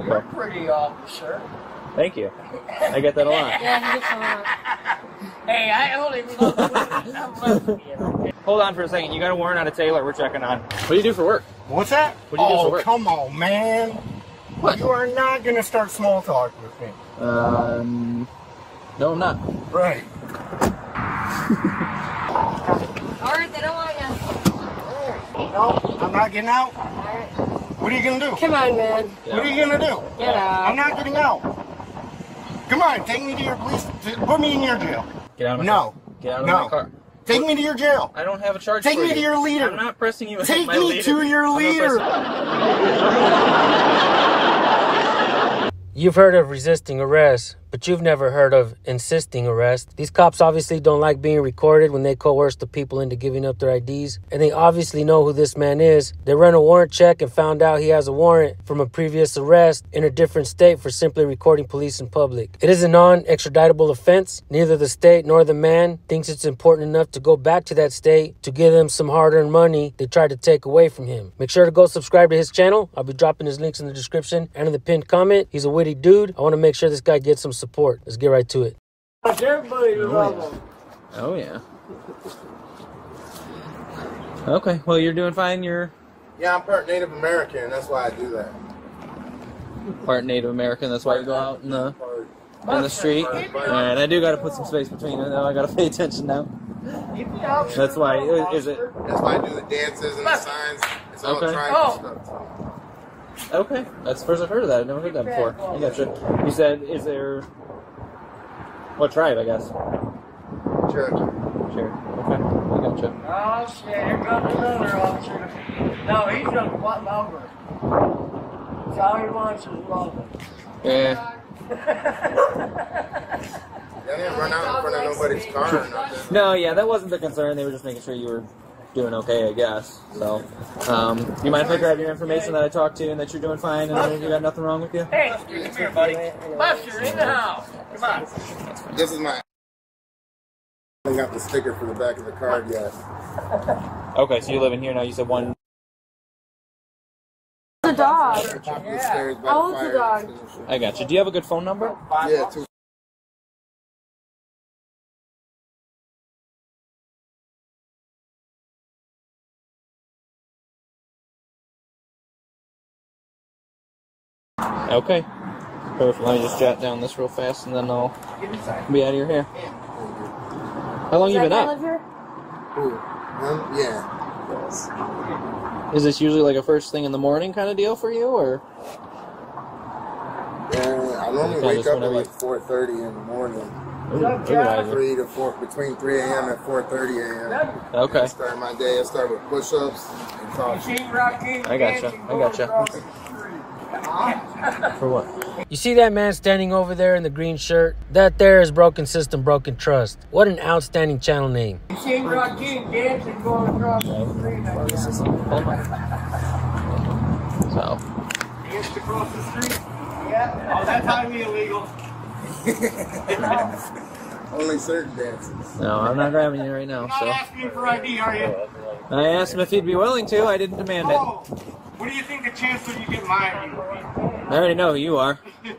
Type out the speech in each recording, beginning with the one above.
You're pretty, officer. Thank you. I get that a lot. Yeah, he gets a lot. Hey, I only love women. Hold on for a second. You got a warrant out of Taylor. We're checking on. What do you do for work? What's that? What do you do for work? Come on, man. What? You are not going to start small talk with me. No, I'm not. Right. Alright, they don't want you. No, I'm not getting out. Alright. What are you going to do? Come on, man. What are you going to do? Get out. I'm not getting out. Come on, take me to your police. Put me in your jail. Get out of my No. car. Get out of my car. Take me to your jail. I don't have a charge Take for you. me to your leader. I'm not pressing you. Take me to your leader. You've heard of resisting arrest, but you've never heard of insisting arrest. These cops obviously don't like being recorded when they coerce the people into giving up their IDs, and they obviously know who this man is. They ran a warrant check and found out he has a warrant from a previous arrest in a different state for simply recording police in public. It is a non-extraditable offense. Neither the state nor the man thinks it's important enough to go back to that state to give them some hard-earned money they tried to take away from him. Make sure to go subscribe to his channel. I'll be dropping his links in the description and in the pinned comment. He's a witty dude. I want to make sure this guy gets some support. Let's get right to it. Everybody loves them. Oh, yeah. Okay, well, you're doing fine. You're Yeah, I'm part Native American. That's why I do that. part Native American. That's why you go out in the street. And I do got to put some space between it, though. I got to pay attention now. That's why. Is it? That's why I do the dances and the signs. It's all Okay. tribal stuff. Okay, that's the first I've heard of that. I've never heard that before. I gotcha. You said, is there... What tribe, I guess? Cherokee. Sure. Okay, I gotcha. Oh, shit, here comes another officer. No, he's gonna button over. That's all he wants is love. Yeah. They didn't run out in front of nobody's car or nothing. No, yeah, that wasn't the concern. They were just making sure you were doing okay, I guess. So, you mind if I grab your information that I talked to and that you're doing fine and you got nothing wrong with you? Hey, come here, buddy. Buster, in the house. Come on. This is my... I got the sticker for the back of the card yet. Okay, so you live in here now. You said one. The dog. Yeah. How old's the dog? I got you. Do you have a good phone number? Yeah, 2. Okay. Perfect. Let me just jot down this real fast and then I'll be out of your hair. How long you been up? Live here? Yeah. Is this usually like a first thing in the morning kind of deal for you, or? Yeah, I normally wake up at like 4:30 in the morning. Ooh, 3 to 4, between 3 a.m. and 4:30 a.m. okay. I start my day. I start with push-ups and coffee. I gotcha. For what? You see that man standing over there in the green shirt? That there is Broken System, Broken Trust. What an outstanding channel name. You seen Raheem dancing going across the street? So. Danced across the street? Yeah. Oh, that's highly illegal. Only certain dances. No, I'm not grabbing you right now. You're not asking him for ID, are you? I asked him if he'd be willing to. I didn't demand it. Oh, what do you think the chance that you get my ID would be? I already know who you are. Okay.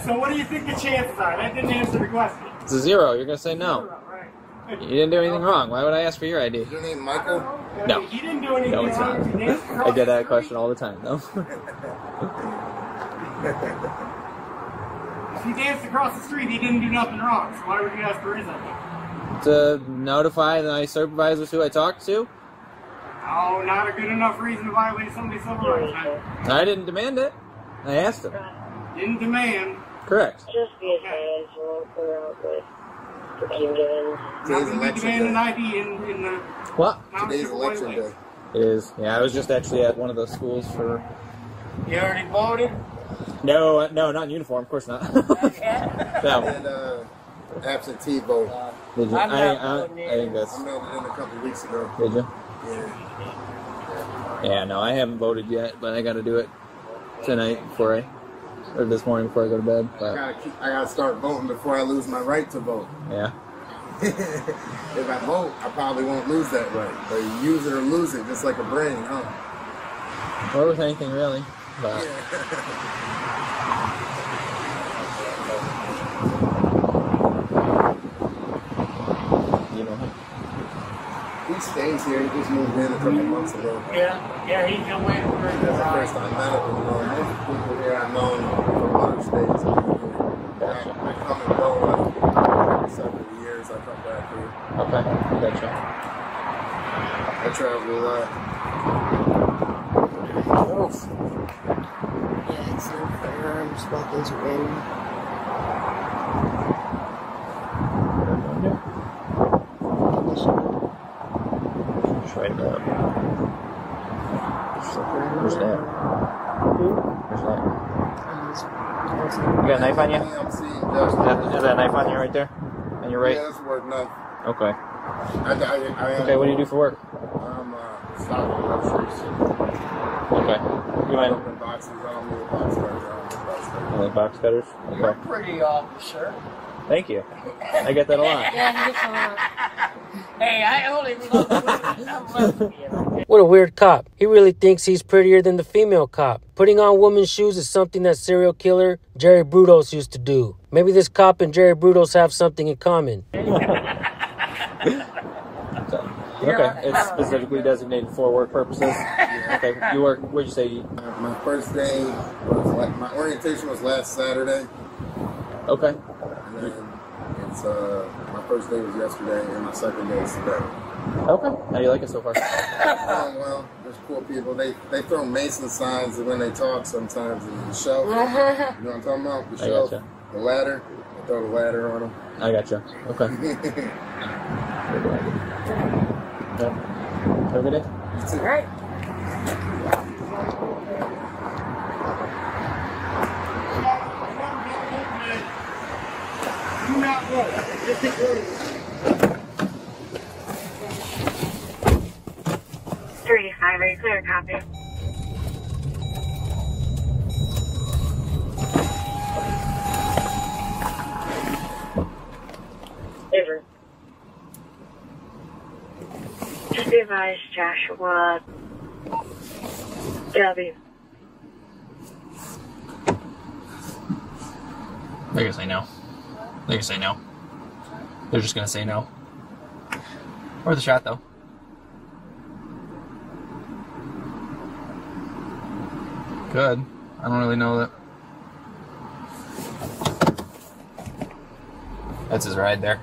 So what do you think the chances are? That didn't answer the question. It's a 0. You're gonna say no. Right. You didn't do anything wrong. Why would I ask for your ID? Is your name Michael? No. He didn't do anything No, it's not. wrong. He danced across I get the that street. question all the time, though. If he danced across the street, he didn't do nothing wrong. So why would you ask for his ID? To notify my supervisors who I talked to. Oh, not a good enough reason to violate somebody's civil rights. I didn't demand it. I asked him. Didn't demand. Correct. Just be advised, we'll clear out with the team given. Not going to be demanding an ID in the What? Today's election day. It is. Yeah, I was just actually at one of those schools for... You already voted? No, not in uniform. Of course not. No. And absentee vote. Did you? I think that's... I mailed it in a couple weeks ago. Did you? Yeah. Yeah, no, I haven't voted yet, but I got to do it tonight or this morning before I go to bed. But I gotta start voting before I lose my right to vote. yeah. If I vote, I probably won't lose that right. But you use it or lose it, just like a brain, huh? Or with anything, really. but you know him. He stays here. He just moved in a couple months ago. Yeah, he's been waiting for That's the first time I met him. Most people here I've known from other states. I come and go every several years. I come back here. Okay, gotcha. I travel a lot. Yeah, it's no firearms, weapons, or ammo. Just right up. Where's that? Where's that? You got a knife on you? I'm seeing just. Is that a knife on you right there? On your right? Yeah, that's work knife. Okay. I am. Okay, what do you do for work? I'm stocking groceries. Okay. You mind? Open boxes. I don't need a box cutter. I don't need box cutters. You like box cutters? You're Okay. pretty, officer. Thank you. I get that a lot. Yeah, he gets a lot. Hey, I only love women. I'm lesbian. What a weird cop. He really thinks he's prettier than the female cop. Putting on women's shoes is something that serial killer Jerry Brudos used to do. Maybe this cop and Jerry Brudos have something in common. Okay, it's specifically designated for work purposes. Okay, you work, what'd you say? My first day was my orientation was last Saturday. Okay. And then it's my first day was yesterday, and my second day is today. Okay. How do you like it so far? Well, there's cool people. They throw Mason signs when they talk sometimes in the shelf. You know what I'm talking about? The shelf, gotcha. the ladder. They throw the ladder on them. I gotcha. Okay. Yeah. Have a good day. All right. Do not work. Just take care of 35, are you clear? Copy. Over. Just be advised, Joshua. W. They're gonna say no. They're gonna say no. They're just gonna say no. Worth a shot, though. Good. I don't really know that. That's his ride there.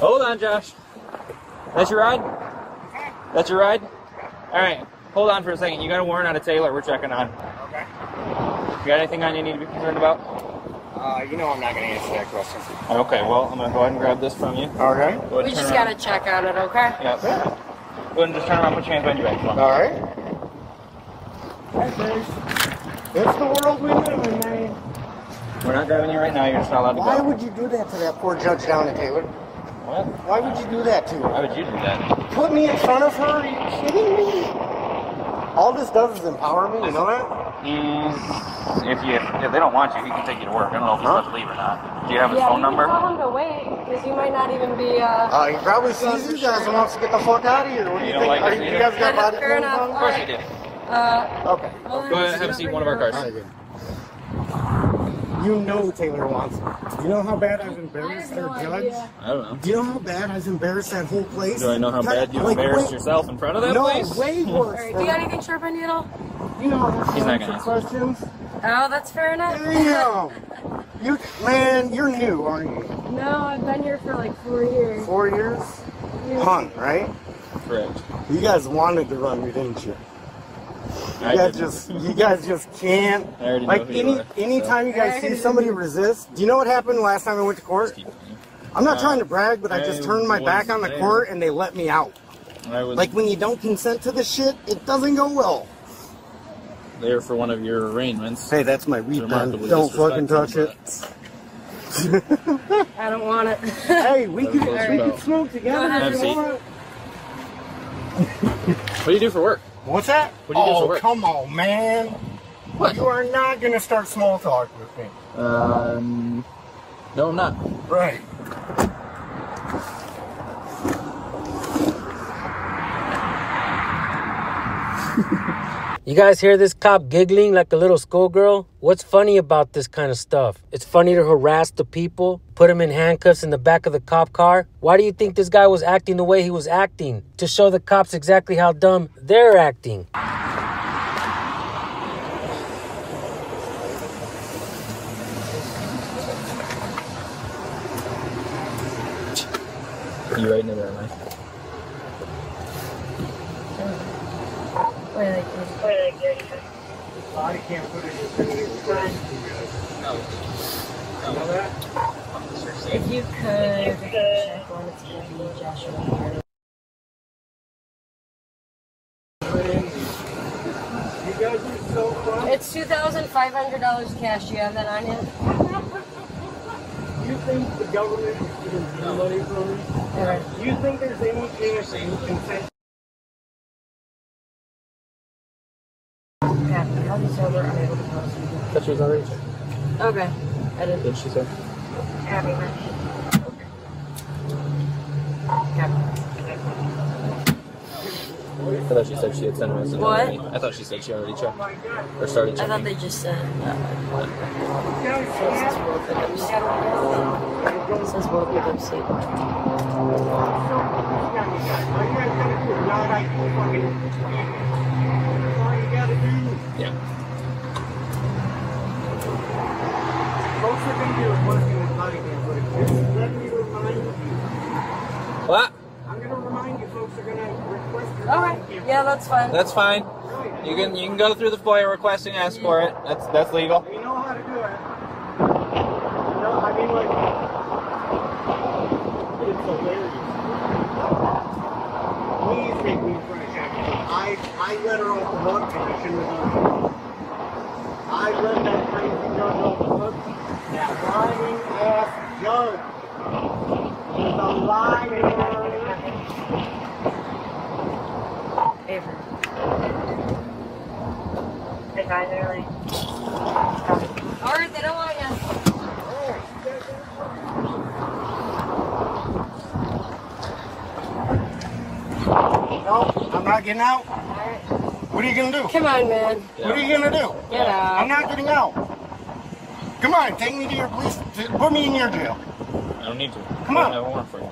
Hold on, Josh. That's your ride? That's your ride? All right. Hold on for a second. You got a warrant out of Taylor we're checking on. Okay. You got anything on you need to be concerned about? You know I'm not going to answer that question. Okay, well, I'm going to go ahead and grab this from you. Okay. Go ahead We and just turn gotta around. check on it, okay? Yep. Go ahead and just turn around, put your hands behind your back. Come on. All right. It's the world we live in, man. We're not grabbing you right now. You're just not allowed to Why go. would you do that to that poor judge down at Taylor? What? Why would you do that to her? Why would you do that? Put me in front of her? Are you kidding me? All this does is empower me, you know that? If they don't want you, he can take you to work. I don't know if he's allowed to leave or not. Do you have his phone number? Tell him to wait, because you might not even be, He probably sees you guys and wants to get the fuck out of here. What do you You don't think? like us You either? guys got body Fair cams enough. on? Of course you do. Okay. Go ahead and have a seat in one of our cars. All right, good. You know Taylor wants it. Do you know how bad I've embarrassed her judge? I don't know. Do you know how bad I've embarrassed that whole place? Do I know how bad you Like, embarrassed way- yourself in front of that No, place? way worse. Alright, do you got anything sharp on you at all? You know, He's not gonna answer answer. questions. Oh, that's fair enough. Damn. Man, you're new, aren't you? No, I've been here for like 4 years. 4 years? Hung, right? Correct. You guys wanted to run me, didn't you? I You didn't. guys just can't. I already know Like who you are, anytime you guys see somebody resist, do you know what happened last time I went to court? I'm not trying to brag, but I just turned my back on the there. court and they let me out. I was Like when you don't consent to the shit, it doesn't go well. there for one of your arraignments. Hey, that's my weed pen. Remarkably Don't fucking touch it. I don't want it. Hey, we Close your can mouth. smoke together Have a if you seat. want. What do you do for work? What's that? What do you do for work? Come on, man. What? You are not going to start small talk with me. No, I'm not. Right. You guys hear this cop giggling like a little schoolgirl? What's funny about this kind of stuff? It's funny to harass the people, put them in handcuffs in the back of the cop car. Why do you think this guy was acting the way he was acting? To show the cops exactly how dumb they're acting. You writing it or am I? I can't put it in. If you could check on its baby, Joshua. You guys are so fun. It's $2,500 cash. Do you have that on you? You think the government is getting money from me? Alright. Do you think there's any chance that you can send? Happy. I'll be sober. I'm able to post. That she was already checked. Okay. I didn't. Did she say? Happy, man. Happy. I thought she said she had sent a message. What? Already. I thought she said she already checked. Or started I checking. thought they just said it says we'll pick up sleep. Yeah. Folks are going to be requesting this body cam footage. Let me remind you. What? I'm going to remind you, folks are going to request your Okay. body cam. Yeah, that's fine. That's fine. You can go through the FOIA requesting ask for it. That's legal. You know how to do it. You know, I mean, like, it's hilarious. Please take me in front of Jackie. I let her off the hook and I shouldn't have done it. I let that crazy judge off the hook. That lying ass judge is a liar. Avery. Advisory. Alright, they don't want you. No, I'm not getting out. What are you going to do? Come on, man. What are you going to do? Get out. I'm not getting out. Come on, take me to your police. Put me in your jail. I don't need to. Come I on. don't have a warrant for you.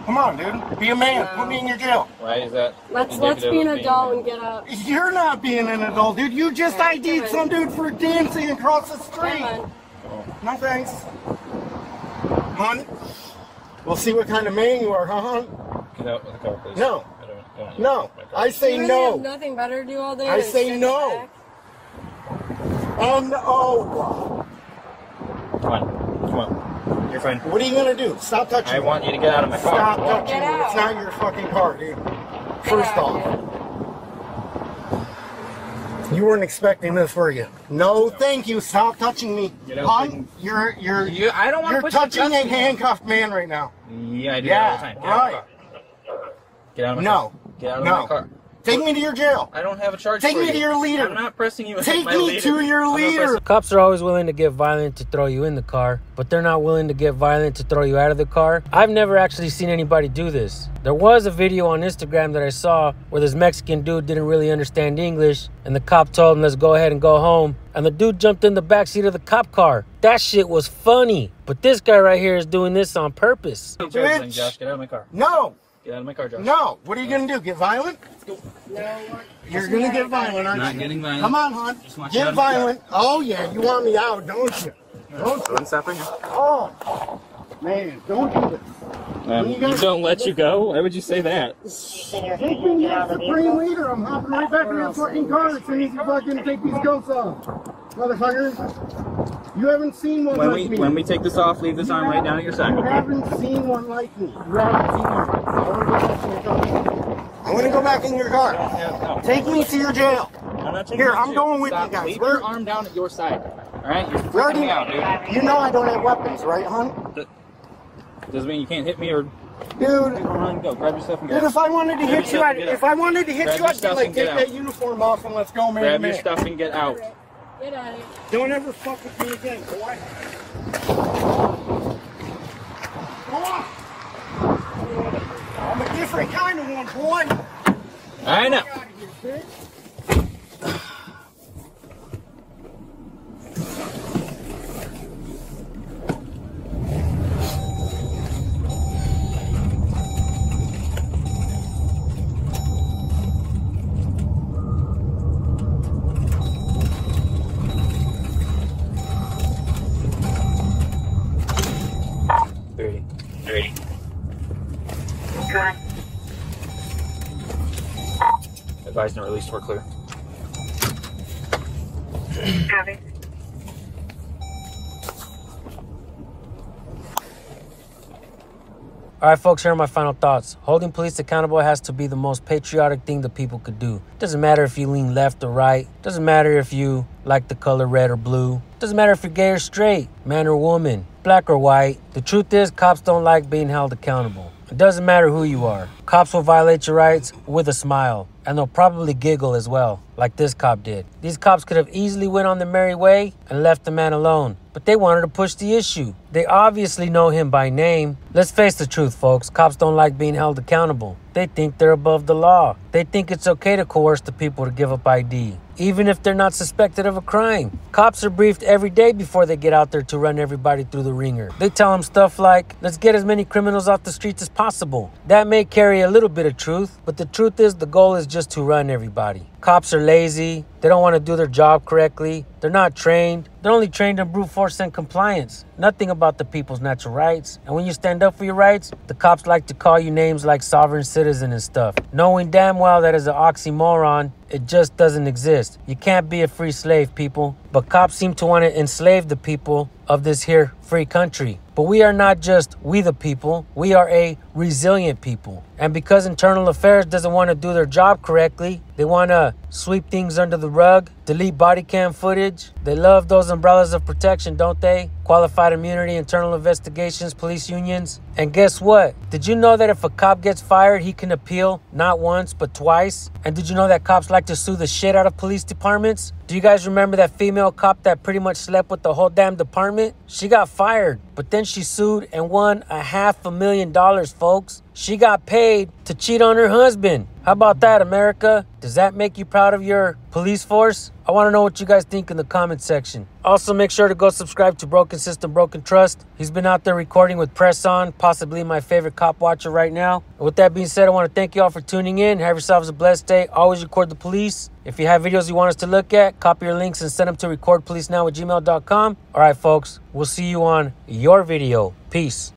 Come on, dude. Be a man. Put me in your jail. Why is that? Let's indicative be an of being adult a man? and get out. You're not being an adult, dude. You just ID'd some dude for dancing across the street. Come on. No thanks. Hon, we'll see what kind of man you are, huh, hon? Get out with the car, please. No. I don't want No. my car. I say You really no. have nothing better to do all day? I than say sit no. back? N-O. Come on. Come on. You're fine. What are you going to do? Stop touching I me. want you to get out of my car. Stop touching Get me. out. It's not your fucking car, dude. Get First out, off. man. You weren't expecting this, were you? No, thank you. Stop touching me. Get out, Hon, please. you're I don't want you're to put you in touching a custody. handcuffed man right now. Yeah, I do Yeah, that all the time. Get out of my right. car. Get out of my No. car. Get out of No. my car. Take me to your jail. I don't have a charge Take for me you. to your leader. I'm not pressing you. as Take my me leader. to your I'm not leader. pressing- Cops are always willing to get violent to throw you in the car, but they're not willing to get violent to throw you out of the car. I've never actually seen anybody do this. There was a video on Instagram that I saw where this Mexican dude didn't really understand English, and the cop told him, let's go ahead and go home. And the dude jumped in the backseat of the cop car. That shit was funny. But this guy right here is doing this on purpose. Hey, Josh, get out of my car. No. Get out of my car, Josh. No. What are you going to do? Get violent? You're going to get violent, aren't you? Not getting violent. Come on, hon. Just want you out Get of the car. violent. Oh, yeah. You want me out, don't you? Don't you? Stop right now. Oh. Man, don't do this. You don't let you go? Why would you say that? Take me to your supreme leader. I'm hopping right back in that fucking car as soon as you fucking take these ghosts off. Motherfucker. You haven't seen one like me. When we take this off, leave this arm right down at your side, You okay? haven't seen one like me. You haven't seen one. I want to go back in your car. No. Take me to your jail. I'm not taking Here, you I'm to- going with Stop. you guys. Leave We're- your arm down at your side. All right? You're We already- freaking me out, dude. You know I don't have weapons, right, hon? Doesn't mean you can't hit me or Dude, come on, go. Grab your stuff and dude, get if I wanted to Grab hit you, yourself and get out. if I wanted to hit Grab you, your I'd be stuff like, and get take out. that uniform off and let's go, man. Grab man. your stuff and get out. Get out of here. Don't ever fuck with me again, boy. Go on. I'm a different kind of one, boy. I know. Get out of here, bitch. Advised and released, we're clear. Copy. All right, folks, here are my final thoughts. Holding police accountable has to be the most patriotic thing that people could do. Doesn't matter if you lean left or right. Doesn't matter if you like the color red or blue. Doesn't matter if you're gay or straight, man or woman, black or white. The truth is, cops don't like being held accountable. It doesn't matter who you are. Cops will violate your rights with a smile, and they'll probably giggle as well, like this cop did. These cops could have easily went on their merry way and left the man alone, but they wanted to push the issue. They obviously know him by name. Let's face the truth, folks. Cops don't like being held accountable. They think they're above the law. They think it's okay to coerce the people to give up ID, even if they're not suspected of a crime. Cops are briefed every day before they get out there to run everybody through the ringer. They tell them stuff like, let's get as many criminals off the streets as possible. That may carry a little bit of truth, but the truth is the goal is just to run everybody. Cops are lazy. They don't want to do their job correctly. They're not trained. They're only trained in brute force and compliance. Nothing about the people's natural rights. And when you stand up for your rights, the cops like to call you names like sovereign citizen and stuff, knowing damn well that is an oxymoron. It just doesn't exist. You can't be a free slave, people. But cops seem to want to enslave the people of this here free country. But we are not just we the people. We are a resilient people. And because Internal Affairs doesn't want to do their job correctly, they want to sweep things under the rug, delete body cam footage. They love those umbrellas of protection, don't they? Qualified immunity, internal investigations, police unions. And guess what? Did you know that if a cop gets fired, he can appeal not once, but twice? And did you know that cops like to sue the shit out of police departments? Do you guys remember that female cop that pretty much slept with the whole damn department? She got fired, but then she sued and won $500,000, folks. She got paid to cheat on her husband. How about that, America? Does that make you proud of your police force? I want to know what you guys think in the comment section. Also, make sure to go subscribe to Broken System, Broken Trust. He's been out there recording with Press On, possibly my favorite cop watcher right now. And with that being said, I want to thank you all for tuning in. Have yourselves a blessed day. Always record the police. If you have videos you want us to look at, copy your links and send them to recordpolicenow@gmail.com. All right, folks, we'll see you on your video. Peace.